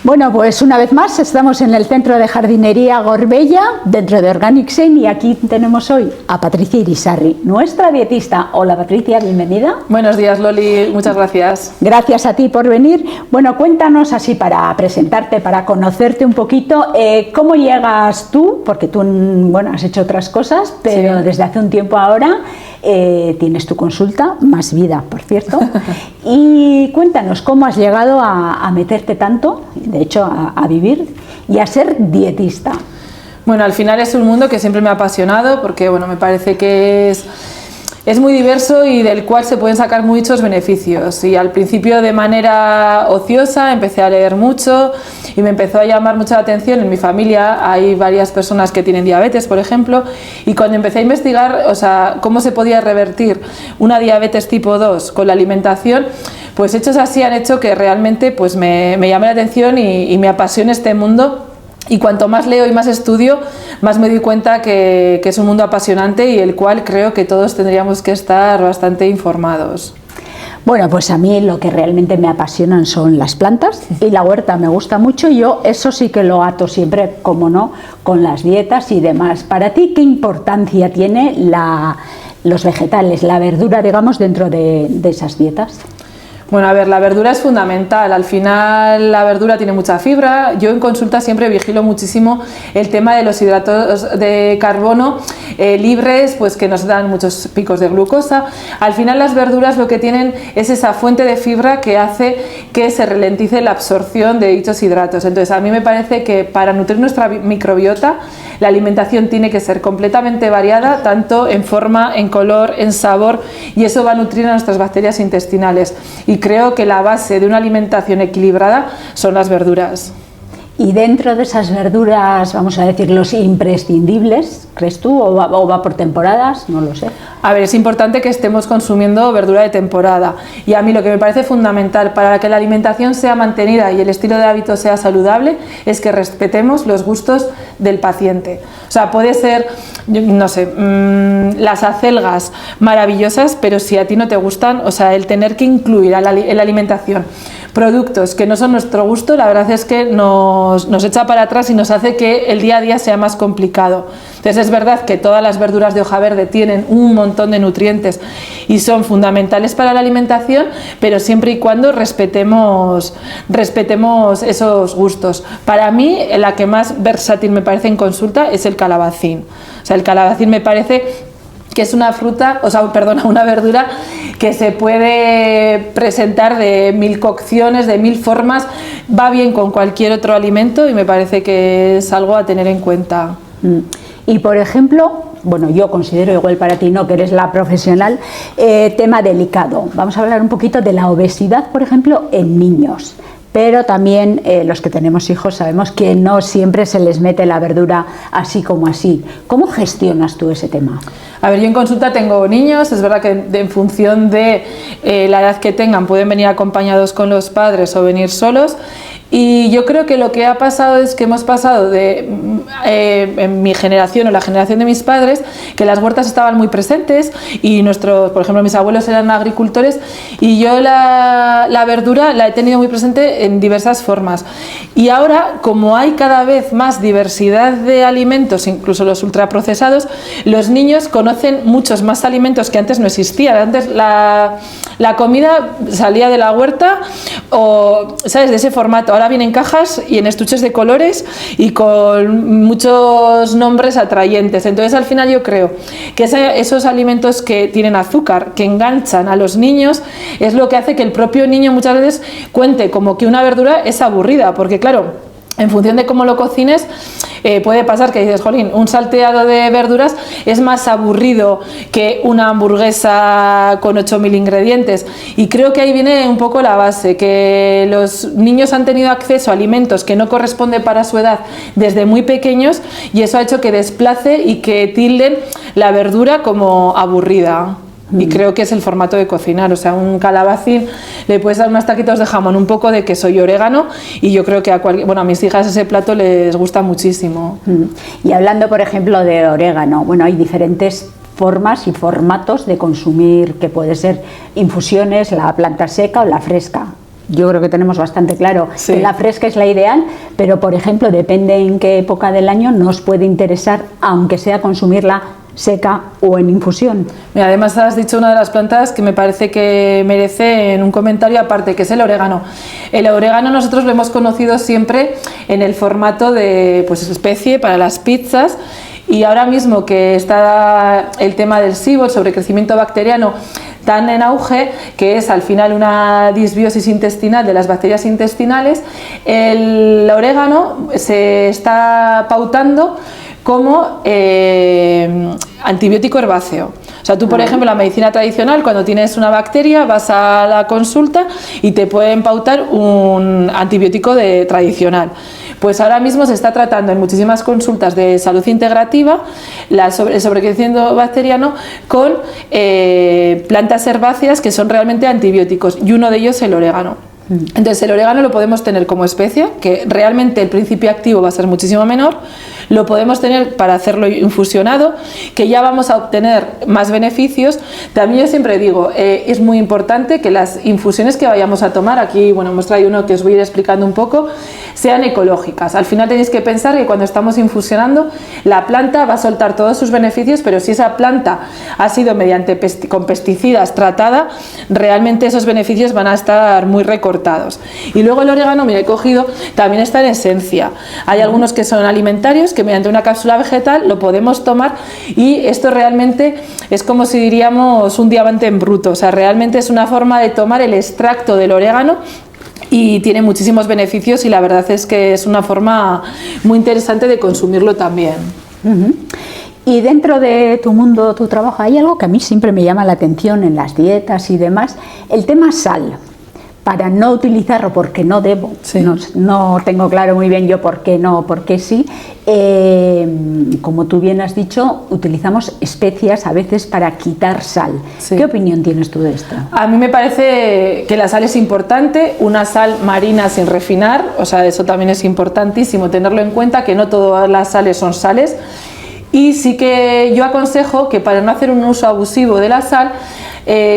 Bueno, pues una vez más estamos en el Centro de Jardinería Gorbella, dentro de Organic Zen, y aquí tenemos hoy a Patricia Irisarri, nuestra dietista. Hola Patricia, bienvenida. Buenos días Loli, muchas gracias. Gracias a ti por venir. Bueno, cuéntanos así para presentarte, para conocerte un poquito, ¿cómo llegas tú? Porque tú, bueno, has hecho otras cosas, pero sí, desde hace un tiempo ahora tienes tu consulta, Más Vida, por cierto. Y cuéntanos, ¿cómo has llegado a meterte tanto, de hecho a vivir y a ser dietista? Bueno, al final es un mundo que siempre me ha apasionado porque bueno, me parece que es muy diverso y del cual se pueden sacar muchos beneficios. Y al principio de manera ociosa empecé a leer mucho y me empezó a llamar mucho la atención. En mi familia hay varias personas que tienen diabetes, por ejemplo, y cuando empecé a investigar, o sea, cómo se podía revertir una diabetes tipo 2 con la alimentación, pues hechos así han hecho que realmente pues me llame la atención y me apasione este mundo. Y cuanto más leo y más estudio, más me doy cuenta que es un mundo apasionante y el cual creo que todos tendríamos que estar bastante informados. Bueno, pues a mí lo que realmente me apasionan son las plantas y la huerta me gusta mucho. Yo eso sí que lo ato siempre, como no, con las dietas y demás. Para ti, ¿qué importancia tiene los vegetales, la verdura, digamos, dentro de esas dietas? Bueno, a ver, la verdura es fundamental. Al final la verdura tiene mucha fibra. Yo en consulta siempre vigilo muchísimo el tema de los hidratos de carbono libres, pues que nos dan muchos picos de glucosa. Al final las verduras lo que tienen es esa fuente de fibra que hace que se ralentice la absorción de dichos hidratos. Entonces a mí me parece que para nutrir nuestra microbiota la alimentación tiene que ser completamente variada, tanto en forma, en color, en sabor, y eso va a nutrir a nuestras bacterias intestinales. Y creo que la base de una alimentación equilibrada son las verduras. Y dentro de esas verduras, vamos a decir, los imprescindibles, ¿crees tú? ¿O va por temporadas? No lo sé. A ver, es importante que estemos consumiendo verdura de temporada. Y a mí lo que me parece fundamental para que la alimentación sea mantenida y el estilo de hábito sea saludable es que respetemos los gustos del paciente. O sea, puede ser, no sé, las acelgas maravillosas, pero si a ti no te gustan, o sea, el tener que incluir en la alimentación productos que no son nuestro gusto, la verdad es que nos echa para atrás y nos hace que el día a día sea más complicado. Entonces es verdad que todas las verduras de hoja verde tienen un montón de nutrientes y son fundamentales para la alimentación, pero siempre y cuando respetemos esos gustos. Para mí la que más versátil me parece en consulta es el calabacín. O sea, el calabacín me parece que es una fruta, o sea, perdona, una verdura que se puede presentar de 1000 cocciones, de 1000 formas, va bien con cualquier otro alimento y me parece que es algo a tener en cuenta. Y por ejemplo, bueno, yo considero, igual para ti no, que eres la profesional, tema delicado. Vamos a hablar un poquito de la obesidad, por ejemplo, en niños. Pero también los que tenemos hijos sabemos que no siempre se les mete la verdura así como así. ¿Cómo gestionas tú ese tema? A ver, yo en consulta tengo niños, es verdad que en función de la edad que tengan pueden venir acompañados con los padres o venir solos. Y yo creo que lo que ha pasado es que hemos pasado de, en mi generación o la generación de mis padres, que las huertas estaban muy presentes y por ejemplo, mis abuelos eran agricultores y yo la verdura la he tenido muy presente en diversas formas. Y ahora, como hay cada vez más diversidad de alimentos, incluso los ultraprocesados, los niños conocen muchos más alimentos que antes no existían. Antes la comida salía de la huerta o, ¿sabes?, de ese formato. Ahora vienen en cajas y en estuches de colores y con muchos nombres atrayentes. Entonces al final yo creo que esos alimentos que tienen azúcar, que enganchan a los niños, es lo que hace que el propio niño muchas veces cuente como que una verdura es aburrida, porque claro, en función de cómo lo cocines, puede pasar que dices, jolín, un salteado de verduras es más aburrido que una hamburguesa con 8000 ingredientes. Y creo que ahí viene un poco la base, que los niños han tenido acceso a alimentos que no corresponden para su edad desde muy pequeños y eso ha hecho que desplace y que tilden la verdura como aburrida. Y creo que es el formato de cocinar, o sea, un calabacín le puedes dar unos taquitos de jamón, un poco de queso y orégano y yo creo que a mis hijas ese plato les gusta muchísimo. Y hablando, por ejemplo, de orégano, bueno, hay diferentes formas y formatos de consumir, que puede ser infusiones, la planta seca o la fresca. yo creo que tenemos bastante claro Sí. que la fresca es la ideal, pero por ejemplo, depende en qué época del año nos puede interesar, aunque sea consumirla seca o en infusión. Mira, además has dicho una de las plantas que me parece que merece en un comentario aparte, que es el orégano. El orégano nosotros lo hemos conocido siempre en el formato de pues, especie para las pizzas, y ahora mismo que está el tema del SIBO, el sobrecrecimiento bacteriano, tan en auge, que es al final una disbiosis intestinal de las bacterias intestinales, el orégano se está pautando como antibiótico herbáceo. O sea, tú, por ejemplo, en la medicina tradicional, cuando tienes una bacteria, vas a la consulta y te pueden pautar un antibiótico tradicional. Pues ahora mismo se está tratando en muchísimas consultas de salud integrativa el sobrecrecimiento bacteriano con plantas herbáceas que son realmente antibióticos, y uno de ellos es el orégano. Entonces el orégano lo podemos tener como especia, que realmente el principio activo va a ser muchísimo menor. Lo podemos tener para hacerlo infusionado, que ya vamos a obtener más beneficios. También yo siempre digo, es muy importante que las infusiones que vayamos a tomar, aquí bueno, hemos traído uno que os voy a ir explicando un poco, sean ecológicas. Al final tenéis que pensar que cuando estamos infusionando, la planta va a soltar todos sus beneficios, pero si esa planta ha sido con pesticidas tratada, realmente esos beneficios van a estar muy recortados. Y luego el orégano, mira, he cogido, también está en esencia. Hay algunos que son alimentarios, que mediante una cápsula vegetal lo podemos tomar, y esto realmente es como si diríamos un diamante en bruto. O sea, realmente es una forma de tomar el extracto del orégano y tiene muchísimos beneficios, y la verdad es que es una forma muy interesante de consumirlo también. Y dentro de tu mundo, tu trabajo, hay algo que a mí siempre me llama la atención en las dietas y demás, el tema sal. Para no utilizarlo porque no debo, Sí. no tengo claro muy bien yo por qué no, por qué sí. Como tú bien has dicho, utilizamos especias a veces para quitar sal. Sí. ¿Qué opinión tienes tú de esto? A mí me parece que la sal es importante, una sal marina sin refinar, o sea, eso también es importantísimo tenerlo en cuenta, que no todas las sales son sales. Y sí que yo aconsejo que para no hacer un uso abusivo de la sal,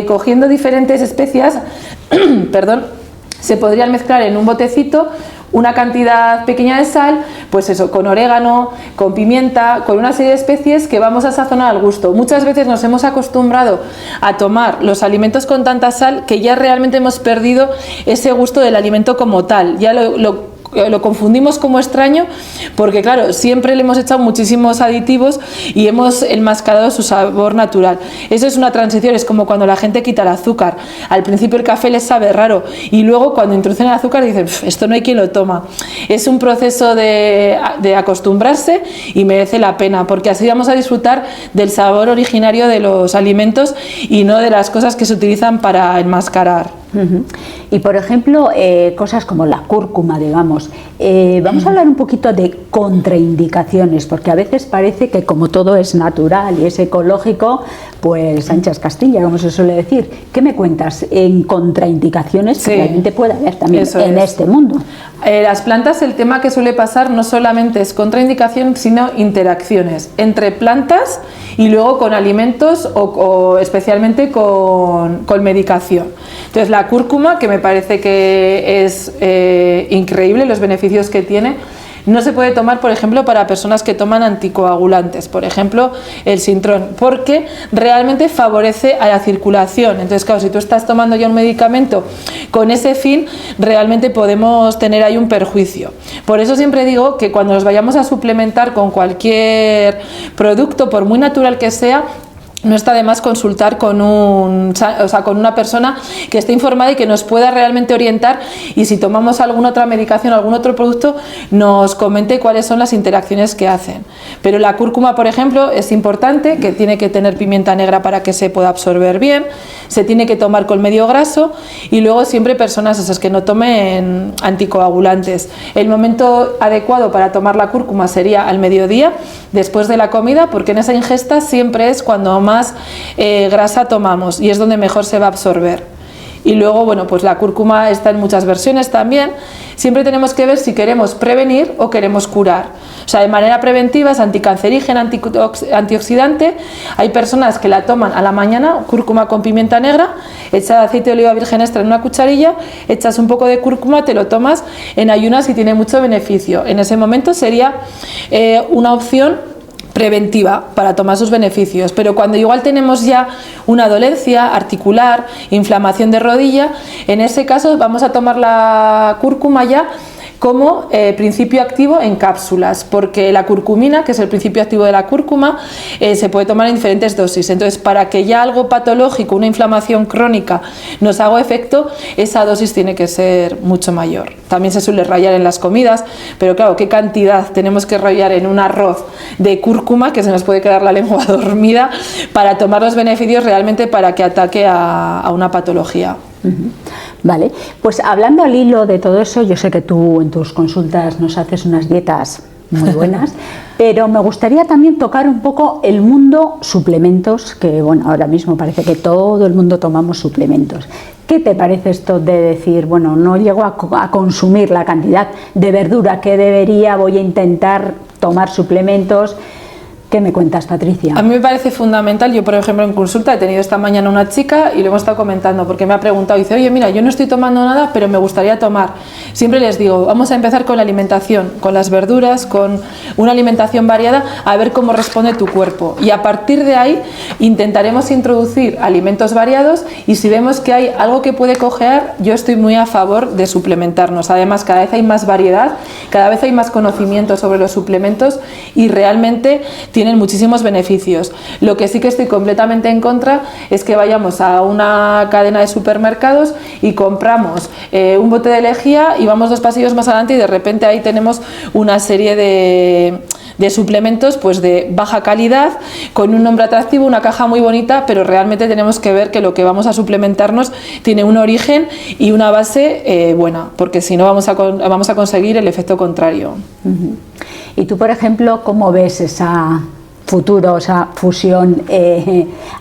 cogiendo diferentes especias, perdón, se podrían mezclar en un botecito una cantidad pequeña de sal, pues eso, con orégano, con pimienta, con una serie de especies que vamos a sazonar al gusto. Muchas veces nos hemos acostumbrado a tomar los alimentos con tanta sal que ya realmente hemos perdido ese gusto del alimento como tal. Ya lo confundimos como extraño, porque claro, siempre le hemos echado muchísimos aditivos y hemos enmascarado su sabor natural. Eso es una transición, es como cuando la gente quita el azúcar. Al principio el café les sabe raro, y luego cuando introducen el azúcar dicen, esto no hay quien lo toma. Es un proceso de acostumbrarse, y merece la pena, porque así vamos a disfrutar del sabor originario de los alimentos y no de las cosas que se utilizan para enmascarar. Y por ejemplo, cosas como la cúrcuma, digamos. Vamos a hablar un poquito de contraindicaciones, porque a veces parece que como todo es natural y es ecológico, pues anchas Castilla, como se suele decir. ¿Qué me cuentas en contraindicaciones que realmente puede haber también en este mundo? Las plantas, el tema que suele pasar no solamente es contraindicación, sino interacciones entre plantas y luego con alimentos o especialmente con medicación. Entonces la cúrcuma, que me parece que es increíble los beneficios que tiene, no se puede tomar, por ejemplo, para personas que toman anticoagulantes, por ejemplo, el Sintrón, porque realmente favorece a la circulación. Entonces, claro, si tú estás tomando ya un medicamento con ese fin, realmente podemos tener ahí un perjuicio. Por eso siempre digo que cuando nos vayamos a suplementar con cualquier producto, por muy natural que sea, no está de más consultar con una persona que esté informada y que nos pueda realmente orientar, y si tomamos alguna otra medicación, algún otro producto, nos comente cuáles son las interacciones que hacen. Pero la cúrcuma, por ejemplo, es importante, que tiene que tener pimienta negra para que se pueda absorber bien, se tiene que tomar con medio graso, y luego siempre personas esas que no tomen anticoagulantes. El momento adecuado para tomar la cúrcuma sería al mediodía, después de la comida, porque en esa ingesta siempre es cuando más grasa tomamos y es donde mejor se va a absorber. Y luego, bueno, pues la cúrcuma está en muchas versiones también. Siempre tenemos que ver si queremos prevenir o queremos curar. O sea, de manera preventiva es anticancerígena, antioxidante. Hay personas que la toman a la mañana, cúrcuma con pimienta negra, echas aceite de oliva virgen extra en una cucharilla, echas un poco de cúrcuma, te lo tomas en ayunas y tiene mucho beneficio. En ese momento sería una opción preventiva para tomar sus beneficios, pero cuando igual tenemos ya una dolencia articular, inflamación de rodilla, en ese caso vamos a tomar la cúrcuma ya como principio activo en cápsulas, porque la curcumina, que es el principio activo de la cúrcuma, se puede tomar en diferentes dosis. Entonces, para que ya algo patológico, una inflamación crónica, nos haga efecto, esa dosis tiene que ser mucho mayor. También se suele rallar en las comidas, pero claro, ¿qué cantidad tenemos que rallar en un arroz de cúrcuma, que se nos puede quedar la lengua dormida, para tomar los beneficios realmente para que ataque a una patología? Vale, pues hablando al hilo de todo eso, yo sé que tú en tus consultas nos haces unas dietas muy buenas, pero me gustaría también tocar un poco el mundo suplementos, que bueno, ahora mismo parece que todo el mundo tomamos suplementos. ¿Qué te parece esto de decir, bueno, no llego a consumir la cantidad de verdura que debería, voy a intentar tomar suplementos? ¿Qué me cuentas, Patricia? A mí me parece fundamental. Yo, por ejemplo, en consulta he tenido esta mañana una chica y lo hemos estado comentando porque me ha preguntado, dice, oye, mira, yo no estoy tomando nada, pero me gustaría tomar. Siempre les digo, vamos a empezar con la alimentación, con las verduras, con una alimentación variada, a ver cómo responde tu cuerpo. Y a partir de ahí intentaremos introducir alimentos variados y si vemos que hay algo que puede cojear, yo estoy muy a favor de suplementarnos. Además, cada vez hay más variedad, cada vez hay más conocimiento sobre los suplementos y realmente tienen muchísimos beneficios. Lo que sí que estoy completamente en contra es que vayamos a una cadena de supermercados y compramos un bote de lejía y vamos 2 pasillos más adelante y de repente ahí tenemos una serie de suplementos pues de baja calidad, con un nombre atractivo, una caja muy bonita, pero realmente tenemos que ver que lo que vamos a suplementarnos tiene un origen y una base buena, porque si no vamos a conseguir el efecto contrario. Y tú, por ejemplo, ¿cómo ves esa futuro, esa fusión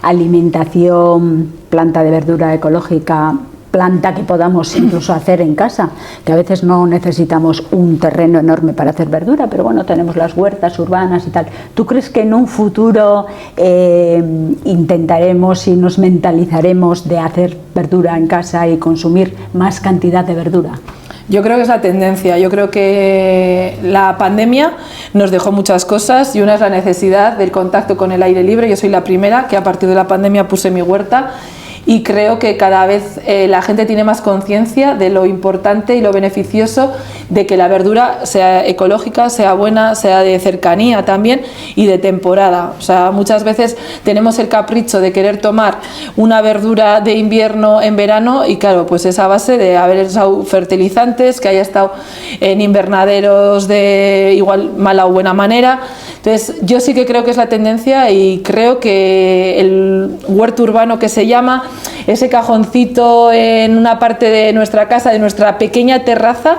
alimentación, planta de verdura ecológica, planta que podamos incluso hacer en casa, que a veces no necesitamos un terreno enorme para hacer verdura, pero bueno, tenemos las huertas urbanas y tal? ¿Tú crees que en un futuro intentaremos y nos mentalizaremos de hacer verdura en casa y consumir más cantidad de verdura? Yo creo que es la tendencia. Yo creo que la pandemia nos dejó muchas cosas y una es la necesidad del contacto con el aire libre. Yo soy la primera que a partir de la pandemia puse mi huerta y creo que cada vez la gente tiene más conciencia de lo importante y lo beneficioso de que la verdura sea ecológica, sea buena, sea de cercanía también y de temporada. O sea, muchas veces tenemos el capricho de querer tomar una verdura de invierno en verano y claro, pues esa base de haber usado fertilizantes, que haya estado en invernaderos de igual mala o buena manera. Entonces yo sí que creo que es la tendencia y creo que el huerto urbano, que se llama, ese cajoncito en una parte de nuestra casa, de nuestra pequeña terraza,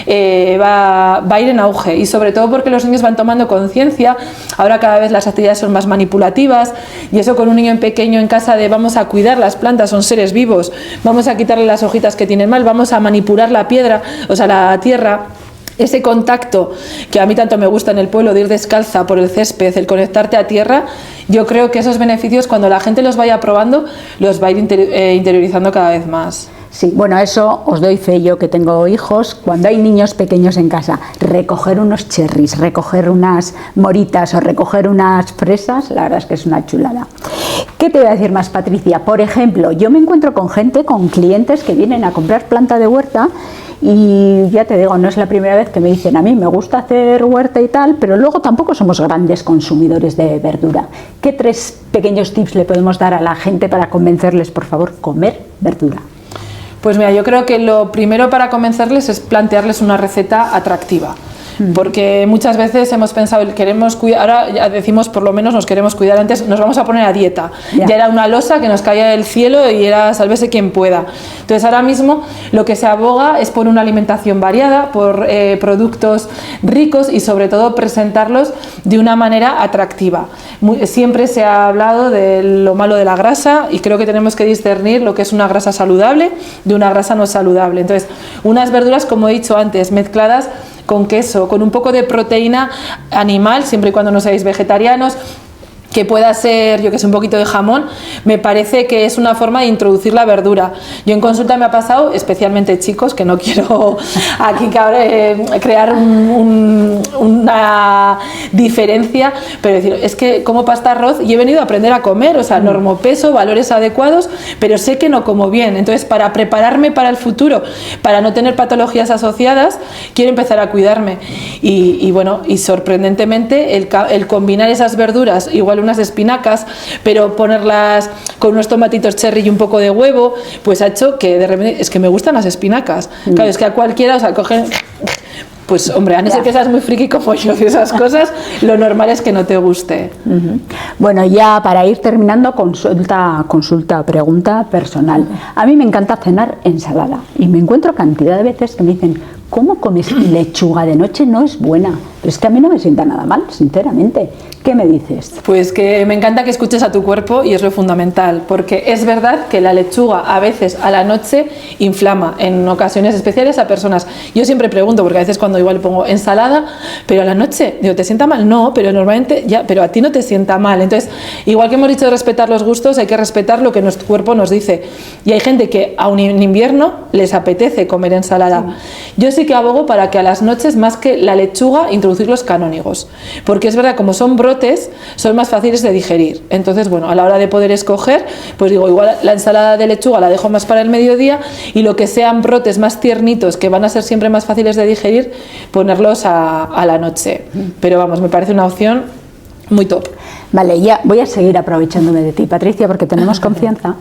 va a ir en auge, y sobre todo porque los niños van tomando conciencia. Ahora cada vez las actividades son más manipulativas y eso con un niño pequeño en casa de vamos a cuidar las plantas, son seres vivos, vamos a quitarle las hojitas que tienen mal, vamos a manipular la piedra, o sea la tierra. Ese contacto que a mí tanto me gusta en el pueblo, de ir descalza por el césped, el conectarte a tierra, yo creo que esos beneficios, cuando la gente los vaya probando, los va a ir interiorizando cada vez más. Sí, bueno, eso os doy fe, yo que tengo hijos, cuando hay niños pequeños en casa, recoger unos cherries, recoger unas moritas o recoger unas fresas, la verdad es que es una chulada. ¿Qué te voy a decir más, Patricia? Por ejemplo, yo me encuentro con gente, con clientes que vienen a comprar planta de huerta y ya te digo, no es la primera vez que me dicen, a mí me gusta hacer huerta y tal, pero luego tampoco somos grandes consumidores de verdura. ¿Qué 3 pequeños tips le podemos dar a la gente para convencerles, por favor, comer verdura? Pues mira, yo creo que lo primero para convencerles es plantearles una receta atractiva. Porque muchas veces hemos pensado, queremos cuidar, ahora ya decimos por lo menos nos queremos cuidar, antes nos vamos a poner a dieta, ya era una losa que nos caía del cielo y era sálvese quien pueda. Entonces ahora mismo lo que se aboga es por una alimentación variada, por productos ricos y sobre todo presentarlos de una manera atractiva. Siempre se ha hablado de lo malo de la grasa y creo que tenemos que discernir lo que es una grasa saludable de una grasa no saludable. Entonces unas verduras, como he dicho antes, mezcladas con queso, con un poco de proteína animal, siempre y cuando no seáis vegetarianos, que pueda ser, yo que sé, un poquito de jamón, me parece que es una forma de introducir la verdura. Yo en consulta me ha pasado, especialmente chicos, que no quiero aquí crear una diferencia, pero decir, es que como pasta arroz y he venido a aprender a comer, o sea, normopeso, valores adecuados, pero sé que no como bien. Entonces, para prepararme para el futuro, para no tener patologías asociadas, quiero empezar a cuidarme. Y bueno, y sorprendentemente, el combinar esas verduras, igual unas espinacas, pero ponerlas con unos tomatitos cherry y un poco de huevo, pues ha hecho que de repente, es que me gustan las espinacas. Claro, es que a cualquiera, o sea, cogen... Pues hombre, a no ser que seas muy friki como yo de esas cosas, lo normal es que no te guste. Bueno, ya para ir terminando, consulta, pregunta personal. A mí me encanta cenar ensalada y me encuentro cantidad de veces que me dicen, ¿cómo comes lechuga de noche? No es buena. Pero es que a mí no me sienta nada mal, sinceramente. ¿Qué me dices? Pues que me encanta que escuches a tu cuerpo y es lo fundamental, porque es verdad que la lechuga a veces a la noche inflama, en ocasiones especiales a personas. Yo siempre pregunto, porque a veces cuando igual pongo ensalada, pero a la noche, digo, ¿te sienta mal? No, pero normalmente ya, pero a ti no te sienta mal. Entonces, igual que hemos dicho de respetar los gustos, hay que respetar lo que nuestro cuerpo nos dice. Y hay gente que aun en invierno les apetece comer ensalada. Sí. Yo sí que abogo para que a las noches, más que la lechuga, introducir los canónigos, porque es verdad, como son brotes, son más fáciles de digerir. Entonces, bueno, a la hora de poder escoger, pues digo, igual la ensalada de lechuga la dejo más para el mediodía y lo que sean brotes más tiernitos, que van a ser siempre más fáciles de digerir, ponerlos a la noche. Pero vamos, me parece una opción muy top. Vale, ya voy a seguir aprovechándome de ti, Patricia, porque tenemos confianza.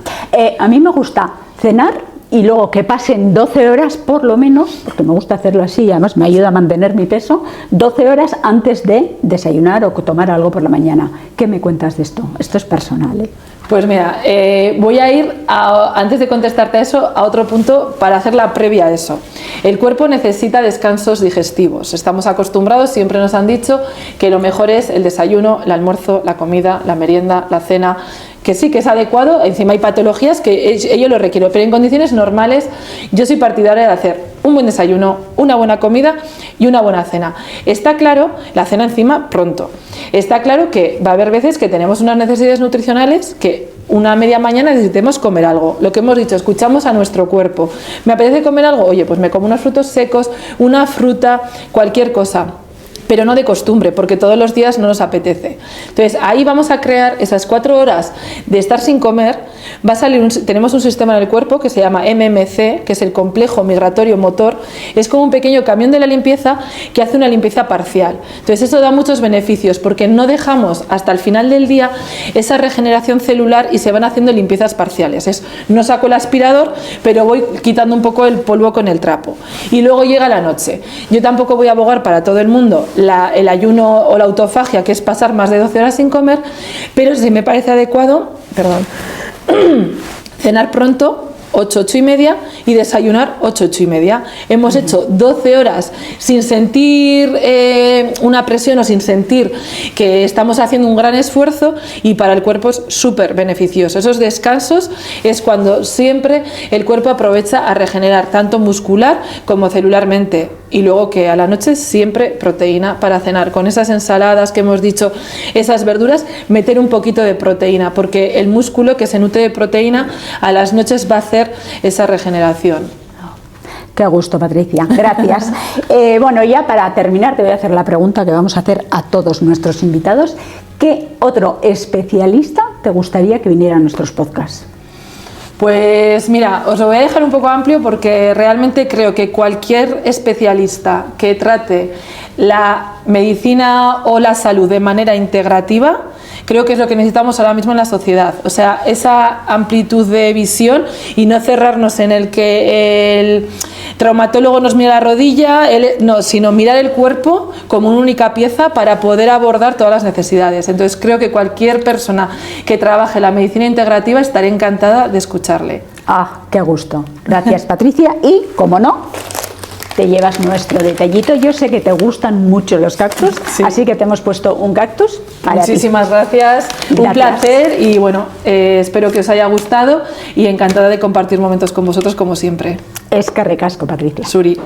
A mí me gusta cenar y luego que pasen 12 horas por lo menos, porque me gusta hacerlo así y además me ayuda a mantener mi peso, 12 horas antes de desayunar o tomar algo por la mañana. ¿Qué me cuentas de esto? Esto es personal, ¿eh? Pues mira, voy a ir, antes de contestarte a eso, a otro punto para hacer la previa a eso. El cuerpo necesita descansos digestivos. Estamos acostumbrados, siempre nos han dicho que lo mejor es el desayuno, el almuerzo, la comida, la merienda, la cena, que sí que es adecuado, encima hay patologías que ello lo requiere, pero en condiciones normales yo soy partidaria de hacer un buen desayuno, una buena comida y una buena cena. Está claro, la cena encima pronto. Está claro que va a haber veces que tenemos unas necesidades nutricionales que una media mañana necesitemos comer algo. Lo que hemos dicho, escuchamos a nuestro cuerpo. ¿Me apetece comer algo? Oye, pues me como unos frutos secos, una fruta, cualquier cosa. Pero no de costumbre, porque todos los días no nos apetece. Entonces, ahí vamos a crear esas 4 horas de estar sin comer. Va a salir tenemos un sistema en el cuerpo que se llama MMC, que es el complejo migratorio motor. Es como un pequeño camión de la limpieza que hace una limpieza parcial. Entonces, eso da muchos beneficios, porque no dejamos hasta el final del día esa regeneración celular y se van haciendo limpiezas parciales. No saco el aspirador, pero voy quitando un poco el polvo con el trapo. Y luego llega la noche. Yo tampoco voy a abogar para todo el mundo el ayuno o la autofagia, que es pasar más de 12 horas sin comer, pero sí me parece adecuado, cenar pronto, 8, 8 y media, y desayunar 8, 8 y media. Hemos hecho 12 horas sin sentir una presión o sin sentir que estamos haciendo un gran esfuerzo, y para el cuerpo es súper beneficioso. Esos descansos es cuando siempre el cuerpo aprovecha a regenerar tanto muscular como celularmente. Y luego que a la noche siempre proteína para cenar, con esas ensaladas que hemos dicho, esas verduras, meter un poquito de proteína, porque el músculo que se nutre de proteína a las noches va a hacer esa regeneración. Qué gusto, Patricia, gracias. Bueno, ya para terminar te voy a hacer la pregunta que vamos a hacer a todos nuestros invitados. ¿Qué otro especialista te gustaría que viniera a nuestros podcasts? Pues mira, os lo voy a dejar un poco amplio, porque realmente creo que cualquier especialista que trate la medicina o la salud de manera integrativa, creo que es lo que necesitamos ahora mismo en la sociedad. O sea, esa amplitud de visión y no cerrarnos en el que el traumatólogo nos mira la rodilla, no, sino mirar el cuerpo como una única pieza para poder abordar todas las necesidades. Entonces creo que cualquier persona que trabaje la medicina integrativa estaré encantada de escucharle. Ah, qué gusto. Gracias, Patricia. Y, como no, te llevas nuestro detallito. Yo sé que te gustan mucho los cactus, sí, así que te hemos puesto un cactus para ti. Muchísimas gracias. Un placer, y bueno, espero que os haya gustado y encantada de compartir momentos con vosotros como siempre. Es que recasco, Patricia. Suri.